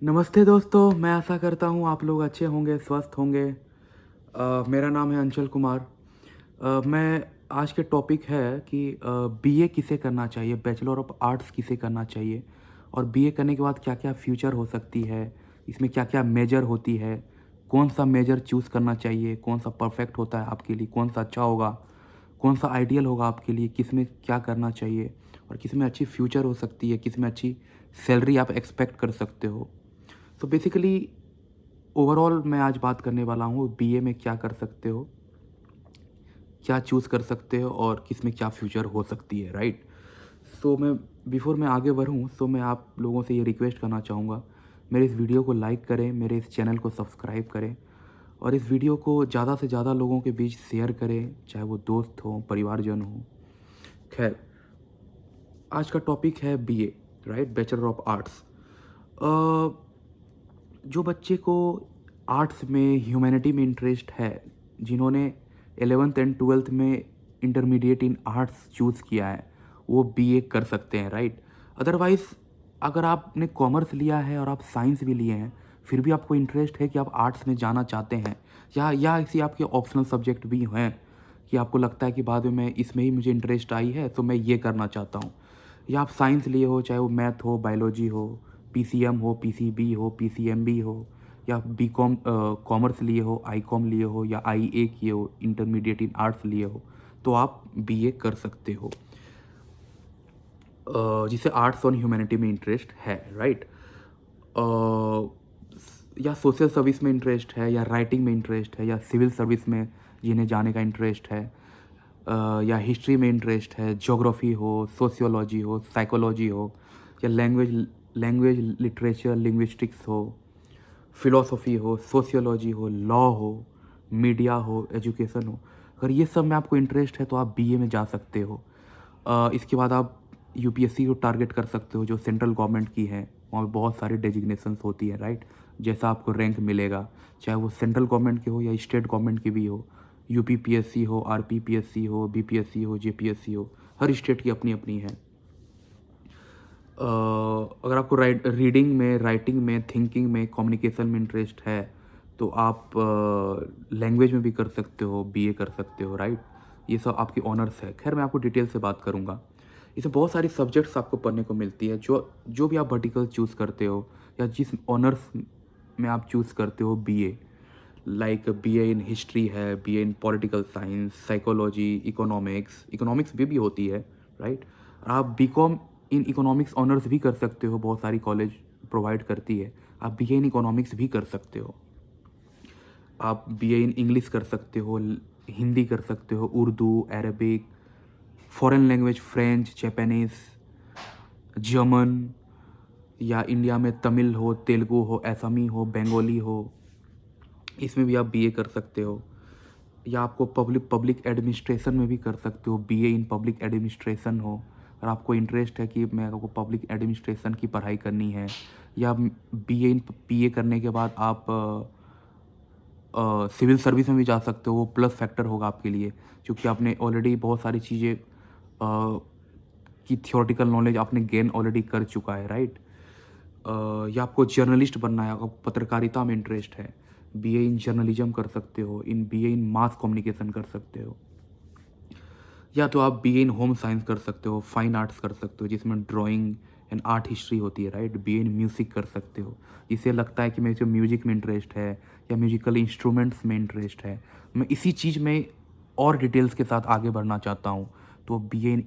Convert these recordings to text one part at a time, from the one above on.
नमस्ते दोस्तों, मैं आशा करता हूँ आप लोग अच्छे होंगे, स्वस्थ होंगे। मेरा नाम है अंचल कुमार। मैं आज के टॉपिक है कि बीए किसे करना चाहिए, बैचलर ऑफ आर्ट्स किसे करना चाहिए और बीए करने के बाद क्या-क्या फ्यूचर हो सकती है, इसमें क्या-क्या मेजर होती है, कौन-सा मेजर चूज़ करना चाहिए, कौन-सा परफेक्ट होता है आपके लिए, कौन-सा अच्छा होगा, कौन-सा आइडियल होगा आपके लिए, किसमें क्या करना चाहिए और किसमें अच्छी फ्यूचर हो सकती है, किसमें अच्छी सैलरी आप एक्सपेक्ट कर सकते हो। तो बेसिकली ओवरऑल मैं आज बात करने वाला हूँ बीए में क्या कर सकते हो, क्या चूज़ कर सकते हो और किस में क्या फ्यूचर हो सकती है, राइट? सो मैं बिफोर मैं आगे बढ़ूँ सो मैं आप लोगों से ये रिक्वेस्ट करना चाहूँगा, मेरे इस वीडियो को लाइक करें, मेरे इस चैनल को सब्सक्राइब करें और इस वीडियो को ज़्यादा से ज़्यादा लोगों के बीच शेयर करें, चाहे वो दोस्त हों, परिवारजन हों। खैर, आज का टॉपिक है BA, right? Bachelor of arts. जो बच्चे को आर्ट्स में ह्यूमैनिटी में इंटरेस्ट है, जिन्होंने 11th एंड 12th में इंटरमीडिएट इन आर्ट्स चूज़ किया है, वो बीए कर सकते हैं, राइट? अदरवाइज़ अगर आपने कॉमर्स लिया है और आप साइंस भी लिए हैं, फिर भी आपको इंटरेस्ट है कि आप आर्ट्स में जाना चाहते हैं या ऐसी आपके ऑप्शनल सब्जेक्ट भी हैं कि आपको लगता है कि बाद में मैं इसमें ही मुझे इंटरेस्ट आई है तो मैं ये करना चाहता हूँ, या आप साइंस लिए हो, चाहे वो मैथ हो, बायोलॉजी हो, पीसीएम हो, पीसीबी हो, पीसीएमबी हो, या बीकॉम कॉमर्स लिए हो, आईकॉम लिए हो या आईए किए हो, इंटरमीडिएट इन आर्ट्स लिए हो, तो आप बीए कर सकते हो, जिसे आर्ट्स और ह्यूमैनिटी में इंटरेस्ट है, राइट? या सोशल सर्विस में इंटरेस्ट है, या राइटिंग में इंटरेस्ट है, या सिविल सर्विस में जिन्हें जाने का इंटरेस्ट है, या हिस्ट्री में इंटरेस्ट है, ज्योग्राफी हो, सोशियोलॉजी हो, साइकोलॉजी हो, या लैंग्वेज लैंग्वेज लिटरेचर लिंग्विस्टिक्स हो, फिलोसफी हो, सोशियोलॉजी हो, लॉ हो, मीडिया हो, एजुकेशन हो। अगर ये सब में आपको इंटरेस्ट है तो आप बीए में जा सकते हो। इसके बाद आप यूपीएससी को टारगेट कर सकते हो, जो सेंट्रल गवर्नमेंट की है। वहाँ पे बहुत सारी डेजिग्नेशंस होती है, राइट? जैसा आपको रैंक मिलेगा, चाहे वो सेंट्रल गवर्नमेंट की हो या स्टेट गवर्नमेंट की भी हो, यूपीपीएससी हो, आरपीपीएससी हो, बीपीएससी हो, जेपीएससी हो, हर स्टेट की अपनी अपनी है। अगर आपको रीडिंग में, राइटिंग में, थिंकिंग में, कम्युनिकेशन में इंटरेस्ट है तो आप लैंग्वेज में भी कर सकते हो, बीए कर सकते हो, राइट? ये सब आपकी ऑनर्स है। खैर, मैं आपको डिटेल से बात करूँगा। इसमें बहुत सारी सब्जेक्ट्स आपको पढ़ने को मिलती है, जो जो भी आप वर्टिकल चूज़ करते हो या जिस ऑनर्स में आप चूज़ करते हो BA, like BA in history है, BA in political science, psychology, economics, economics भी होती है, राइट? आप बीकॉम इन इकोनॉमिक्स ऑनर्स भी कर सकते हो, बहुत सारी कॉलेज प्रोवाइड करती है। आप बीए इन इकोनॉमिक्स भी कर सकते हो। आप बीए इन इंग्लिश कर सकते हो, हिंदी कर सकते हो, Urdu, Arabic, foreign language, French, Japanese, German, या इंडिया में तमिल हो, तेलुगु हो, असमी हो, बंगाली हो, इसमें भी आप बीए कर सकते हो। या आपको पब्लिक पब्लिक एडमिनिस्ट्रेशन में भी कर सकते हो, बीए इन पब्लिक एडमिनिस्ट्रेशन हो, और आपको इंटरेस्ट है कि मैं को पब्लिक एडमिनिस्ट्रेशन की पढ़ाई करनी है, या बीए इन पीए करने के बाद आप सिविल सर्विस में भी जा सकते हो। वो प्लस फैक्टर होगा आपके लिए, क्योंकि आपने ऑलरेडी बहुत सारी चीज़ें की थियोरेटिकल नॉलेज आपने गेन ऑलरेडी कर चुका है, राइट? या आपको जर्नलिस्ट बनना है, आपको पत्रकारिता में इंटरेस्ट है, बीए इन जर्नलिज्म कर सकते हो, इन बीए इन मास कम्युनिकेशन कर सकते हो। या तो आप बीए इन होम साइंस कर सकते हो, फाइन आर्ट्स कर सकते हो जिसमें ड्राइंग एंड आर्ट हिस्ट्री होती है, राइट? बीए इन म्यूज़िक कर सकते हो, जिससे लगता है कि मेरे को म्यूज़िक में इंटरेस्ट है या म्यूजिकल इंस्ट्रूमेंट्स में इंटरेस्ट है, मैं इसी चीज़ में और डिटेल्स के साथ आगे बढ़ना चाहता हूँ, तो बीए इन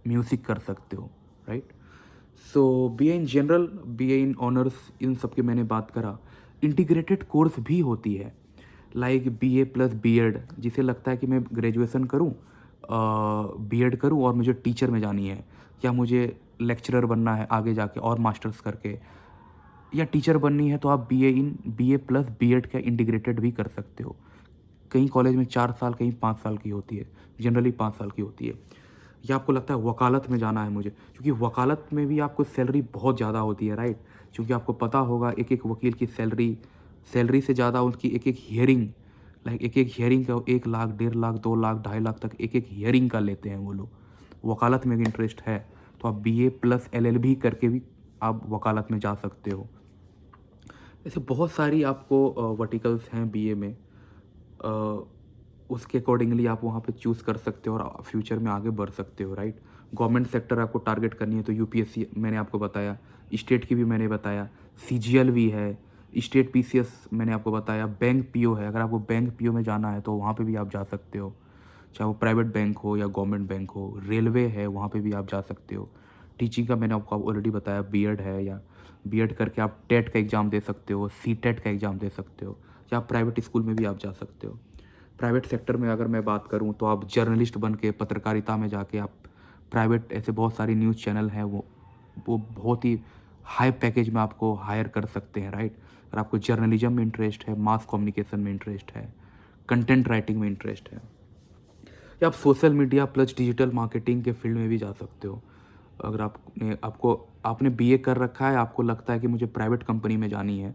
म्यूज़िक कर सकते हो, right? So BA in general, BA in honours, इन सब की मैंने बात करा। इंटीग्रेटेड कोर्स भी होती है, लाइक बीए प्लस बीएड, जिसे लगता है कि मैं ग्रेजुएशन करूं, बीएड करूं और मुझे टीचर में जानी है, या मुझे लेक्चरर बनना है आगे जाके और मास्टर्स करके, या टीचर बननी है, तो आप बीए प्लस बीएड का इंटीग्रेटेड भी कर सकते हो। कई कॉलेज में 4 साल, कहीं 5 साल की होती है, जनरली 5 साल की होती है। या आपको लगता है वकालत में जाना है मुझे, क्योंकि वकालत में भी आपको सैलरी बहुत ज़्यादा होती है, राइट? क्योंकि आपको पता होगा एक एक वकील की सैलरी सैलरी से ज़्यादा उनकी एक एक हियरिंग, लाइक एक एक हियरिंग का 1 लाख, 1.5 लाख, 2 लाख, 2.5 लाख तक एक एक हियरिंग का लेते हैं वो लोग। वकालत में भी इंटरेस्ट है तो आप बीए प्लस एलएलबी करके भी आप वकालत में जा सकते हो। ऐसे बहुत सारी आपको वर्टिकल्स हैं बीए में। अ, उसके अकॉर्डिंगली आप वहाँ पे चूज़ कर सकते हो और फ्यूचर में आगे बढ़ सकते हो, राइट। गवर्नमेंट सेक्टर आपको टारगेट करनी है तो यूपीएससी मैंने आपको बताया, स्टेट की भी मैंने बताया, सीजीएल भी है, स्टेट पीसीएस मैंने आपको बताया, बैंक पीओ है। अगर आपको बैंक पीओ में जाना है तो वहाँ पे भी आप जा सकते हो, चाहे वो प्राइवेट बैंक हो या गवर्नमेंट बैंक हो। रेलवे है, वहाँ पे भी आप जा सकते हो। टीचिंग का मैंने आपको ऑलरेडी बताया, बीएड है, या बीएड करके आप टेट का एग्ज़ाम दे सकते हो, सीटेट का एग्ज़ाम दे सकते हो, या आप प्राइवेट स्कूल में भी आप जा सकते हो। प्राइवेट सेक्टर में अगर मैं बात करूँ तो आप जर्नलिस्ट बन के पत्रकारिता में जाके आप प्राइवेट ऐसे बहुत सारी न्यूज़ चैनल हैं, वो बहुत ही हाई पैकेज में आपको हायर कर सकते हैं, राइट। अगर आपको जर्नलिज्म में इंटरेस्ट है, मास कम्युनिकेशन में इंटरेस्ट है, कंटेंट राइटिंग में इंटरेस्ट है, या आप social media plus digital marketing के फील्ड में भी जा सकते हो। अगर आपने बीए कर रखा है, आपको लगता है कि मुझे प्राइवेट कंपनी में जानी है,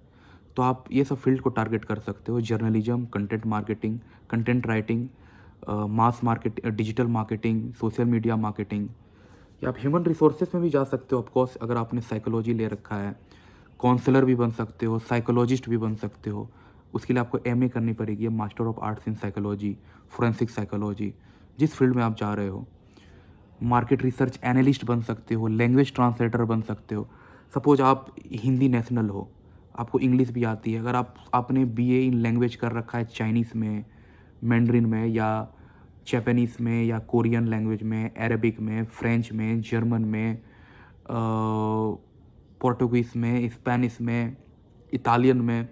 तो आप ये सब फील्ड को टारगेट कर सकते हो। Journalism, content marketing, content writing, mass market, digital marketing, social media marketing, या आप ह्यूमन रिसोर्सेज में भी जा सकते हो। ऑफकोर्स अगर आपने साइकोलॉजी ले रखा है, काउंसलर भी बन सकते हो, साइकोलॉजिस्ट भी बन सकते हो। उसके लिए आपको एमए करनी पड़ेगी, master of arts in psychology, forensic psychology, जिस फील्ड में आप जा रहे हो। मार्केट रिसर्च एनालिस्ट बन सकते हो, लैंग्वेज ट्रांसलेटर बन सकते हो। सपोज आप हिंदी नेशनल हो, आपको इंग्लिश भी आती है, अगर आपने बीए इन लैंग्वेज कर रखा है, चाइनीज़ में, मैंड्रिन में, या जापानीज़ में, या कोरियन लैंग्वेज में, अरेबिक में, फ्रेंच में, जर्मन में, पोर्टुगीज़ में, स्पेनिश में, इटालियन में,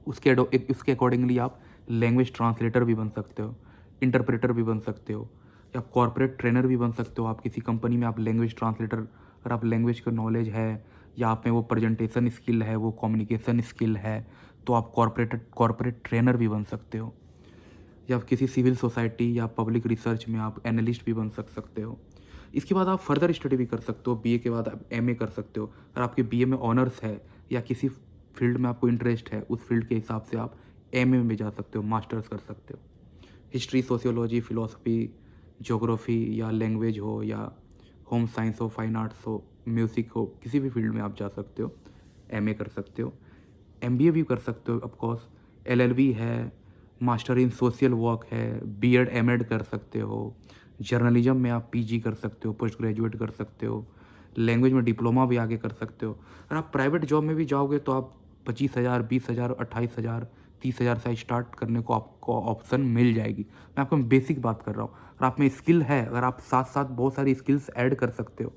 उसके अकॉर्डिंगली आप लैंग्वेज ट्रांसलेटर भी बन सकते हो, इंटरप्रेटर भी बन सकते हो, या कॉर्पोरेट ट्रेनर भी बन सकते हो। आप किसी कंपनी में आप लैंग्वेज ट्रांसलेटर, अगर आप लैंग्वेज का नॉलेज है, या आप में वो प्रेजेंटेशन स्किल है, वो कम्युनिकेशन स्किल है, तो आप कॉर्पोरेट ट्रेनर भी बन सकते हो। या आप किसी सिविल सोसाइटी या पब्लिक रिसर्च में आप एनालिस्ट भी बन सकते हो। इसके बाद आप फर्दर स्टडी भी कर सकते हो, बीए के बाद आप एमए कर सकते हो। अगर आपके बीए में ऑनर्स है या किसी फील्ड में आपको इंटरेस्ट है, उस फील्ड के हिसाब से आप एमए में जा सकते हो, मास्टर्स कर सकते हो। हिस्ट्री, सोशियोलॉजी, फिलोसफी, ज्योग्राफी, या लैंग्वेज हो, या होम साइंस हो, फाइन आर्ट्स हो, म्यूज़िक हो, किसी भी फील्ड में आप जा सकते हो, एमए कर सकते हो। एमबीए भी कर सकते हो ऑफकोर्स, एलएलबी है, मास्टर इन सोशल वर्क है, बीएड एमएड कर सकते हो। जर्नलिज्म में आप पीजी कर सकते हो, पोस्ट ग्रेजुएट कर सकते हो। लैंग्वेज में डिप्लोमा भी आगे कर सकते हो। अगर आप प्राइवेट जॉब में भी जाओगे तो आप 25,000, 20,000, 28,000, 30,000 से स्टार्ट करने को आपको ऑप्शन मिल जाएगी। मैं आपको बेसिक बात कर रहा हूँ। अगर आप में स्किल है, अगर आप साथ साथ बहुत सारी स्किल्स ऐड कर सकते हो,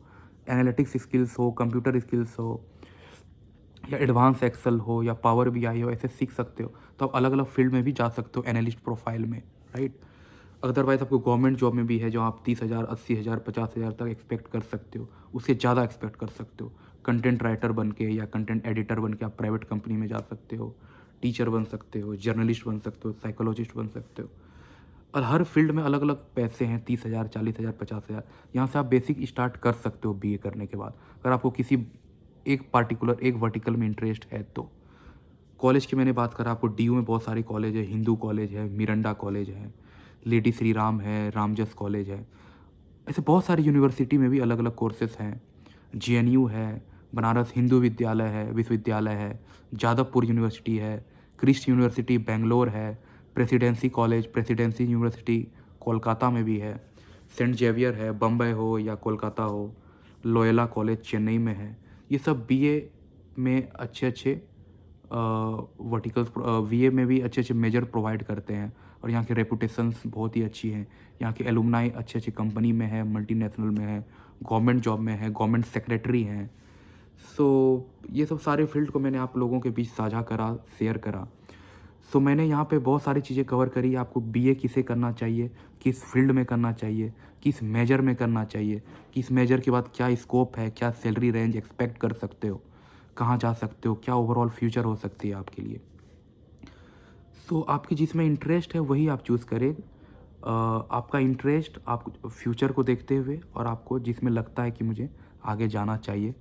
एनालिटिक्स स्किल्स हो, कंप्यूटर स्किल्स हो, या एडवांस एक्सेल हो, या पावर बीआई हो, ऐसे सीख सकते हो, तो आप अलग अलग फील्ड में भी जा सकते हो एनालिस्ट प्रोफाइल में, राइट। अदरवाइज आपको गवर्नमेंट जॉब में भी है जो आप 30,000, 80,000, 50,000 तक एक्सपेक्ट कर सकते हो, उससे ज़्यादा एक्सपेक्ट कर सकते हो। कंटेंट राइटर बन के या कंटेंट एडिटर बन के आप प्राइवेट कंपनी में जा सकते हो, टीचर बन सकते हो, जर्नलिस्ट बन सकते हो, साइकोलॉजिस्ट बन सकते हो। और हर फील्ड में अलग अलग पैसे हैं, 30,000, 40,000, 50,000। यहाँ से आप बेसिक स्टार्ट कर सकते हो बीए करने के बाद, अगर आपको किसी एक पार्टिकुलर एक वर्टिकल में इंटरेस्ट है तो। कॉलेज की मैंने बात करा, आपको डीयू में बहुत सारे कॉलेज है, हिंदू कॉलेज है, मिरंडा कॉलेज है, लेडी श्री राम है, रामजस कॉलेज है। ऐसे बहुत सारी यूनिवर्सिटी में भी अलग अलग कोर्सेज हैं। जेएनयू है, बनारस हिंदू विद्यालय है, विश्वविद्यालय है, जादवपुर यूनिवर्सिटी है, क्रिस्ट यूनिवर्सिटी बेंगलोर है, presidency college, presidency university Kolkata में भी है, सेंट जेवियर है, बम्बई हो या कोलकाता हो, लोयला कॉलेज चेन्नई में है। ये सब बीए में अच्छे अच्छे वर्टिकल्स, वीए में भी अच्छे अच्छे मेजर प्रोवाइड करते हैं, और यहाँ की रेपुटेशंस बहुत ही अच्छी हैं। यहाँ के एलुमनाई अच्छी अच्छी कंपनी में है, मल्टीनेशनल में है, गवर्नमेंट जॉब में है, गवर्नमेंट सेक्रेटरी हैं। सो ये सब सारे फील्ड को मैंने आप लोगों के बीच साझा करा, शेयर करा। सो मैंने यहाँ पे बहुत सारी चीज़ें कवर करी, आपको बीए किसे करना चाहिए, किस फील्ड में करना चाहिए, किस मेजर में करना चाहिए, किस मेजर के बाद क्या स्कोप है, क्या सैलरी रेंज एक्सपेक्ट कर सकते हो, कहाँ जा सकते हो, क्या ओवरऑल फ्यूचर हो सकती है आपके लिए। सो आपकी जिसमें इंटरेस्ट है वही आप चूज़ करें। आपका इंटरेस्ट आप फ्यूचर को देखते हुए, और आपको जिसमें लगता है कि मुझे आगे जाना चाहिए,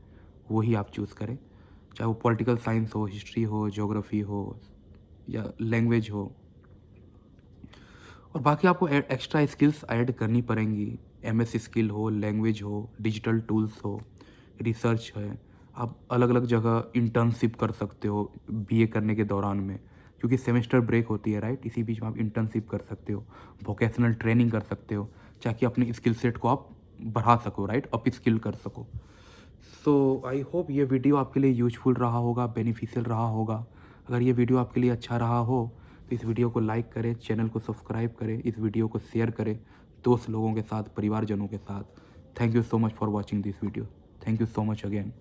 वही आप चूज़ करें। चाहे वो पॉलिटिकल साइंस हो, हिस्ट्री हो, ज्योग्राफी हो, या लैंग्वेज हो। और बाकी आपको एक्स्ट्रा स्किल्स ऐड करनी पड़ेंगी, एमएस स्किल हो, लैंग्वेज हो, डिजिटल टूल्स हो, रिसर्च है, आप अलग अलग जगह इंटर्नशिप कर सकते हो बीए करने के दौरान में, क्योंकि सेमेस्टर ब्रेक होती है राइट। इसी बीच में आप इंटर्नशिप कर सकते हो, वोकेशनल ट्रेनिंग कर सकते हो, ताकि अपने स्किल सेट को आप बढ़ा सको राइट, अप स्किल कर सको। सो आई होप ये वीडियो आपके लिए यूजफुल रहा होगा, बेनिफिशियल रहा होगा। अगर ये वीडियो आपके लिए अच्छा रहा हो तो इस वीडियो को लाइक करें, चैनल को सब्सक्राइब करें, इस वीडियो को शेयर करें दोस्त लोगों के साथ, परिवारजनों के साथ। Thank you so much for watching this video. Thank you so much again.